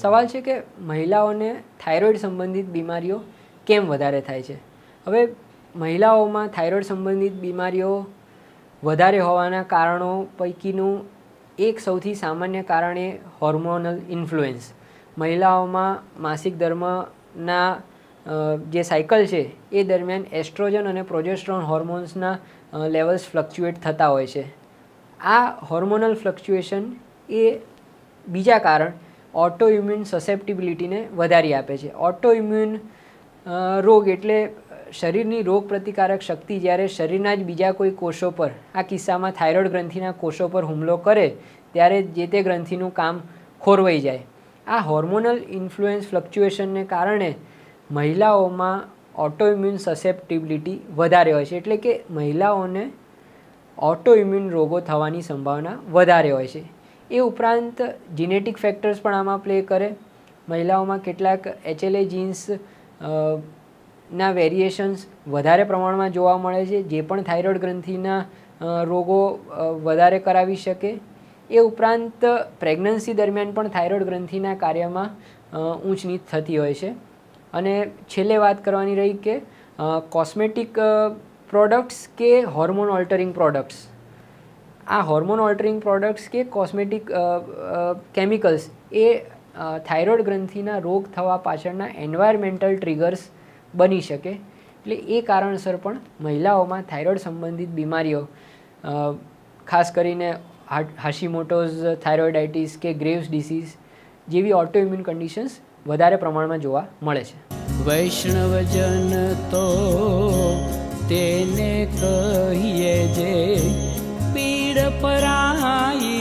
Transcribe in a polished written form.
સવાલ છે કે મહિલાઓને થાઇરોઇડ સંબંધિત બીમારીઓ કેમ વધારે થાય છે. હવે મહિલાઓમાં થાઇરોઇડ સંબંધિત બીમારીઓ વધારે હોવાના કારણો પૈકીનું એક સૌથી સામાન્ય કારણ એ હોર્મોનલ ઇન્ફ્લુએન્સ. મહિલાઓમાં માસિક ધર્મના જે સાયકલ છે એ દરમિયાન એસ્ટ્રોજન અને પ્રોજેસ્ટ્રોન હોર્મોન્સના લેવલ્સ ફ્લક્ચ્યુએટ થતા હોય છે. આ હોર્મોનલ ફ્લક્ચ્યુએશન એ બીજા કારણ ઓટો ઇમ્યુન સસેપ્ટિબિલિટીને વધારી આપે છે. ઓટો ઇમ્યુન રોગ એટલે શરીરની રોગ પ્રતિકારક શક્તિ જ્યારે શરીરના જ બીજા કોઈ કોષો પર, આ કિસ્સામાં થાઇરોઇડ ગ્રંથિના કોષો પર હુમલો કરે ત્યારે જે તે ગ્રંથિનું કામ ખોરવાઈ જાય. આ હોર્મોનલ ઇન્ફ્લુએન્સ ફ્લક્ચ્યુએશનને કારણે મહિલાઓમાં ઓટો ઇમ્યુન સસેપ્ટિબિલિટી વધારે હોય છે. એટલે કે મહિલાઓને ઓટો ઇમ્યુન રોગો થવાની સંભાવના વધારે હોય છે. એ ઉપરાંત જીનેટિક ફેક્ટર્સ પણ આમાં પ્લે કરે. મહિલાઓમાં કેટલાક HLA જીન્સ ના વેરિએશન્સ વધારે પ્રમાણમાં જોવા મળે છે, જે પણ થાઇરોઇડ ગ્રંથિના રોગો વધારે કરાવી શકે. એ ઉપરાંત પ્રેગ્નન્સી દરમિયાન પણ થાઇરોઇડ ગ્રંથિના કાર્યમાં ઊંચ નીચ થતી હોય છે. અને છેલ્લે વાત કરવાની રહી કે કોસ્મેટિક પ્રોડક્ટ્સ કે હોર્મોન ઓલ્ટરિંગ પ્રોડક્ટ્સ. આ હોર્મોન ઓલ્ટરિંગ પ્રોડક્ટ્સ કે કોસ્મેટિક કેમિકલ્સ એ થાઇરોઇડ ગ્રંથિના રોગ થવા પાછળના એન્વાયરમેન્ટલ ટ્રિગર્સ બની શકે. એટલે એ કારણસર પણ મહિલાઓમાં થાઇરોઇડ સંબંધિત બીમારીઓ, ખાસ કરીને હાશીમોટોઝ થાઇરોઇડાઇટિસ કે ગ્રેવ્સ ડિસીઝ જેવી ઓટોઇમ્યુન કન્ડિશન્સ વધારે પ્રમાણમાં જોવા મળે છે. વૈષ્ણવજન તો તેને કહીએ જે પીડ પરાઈ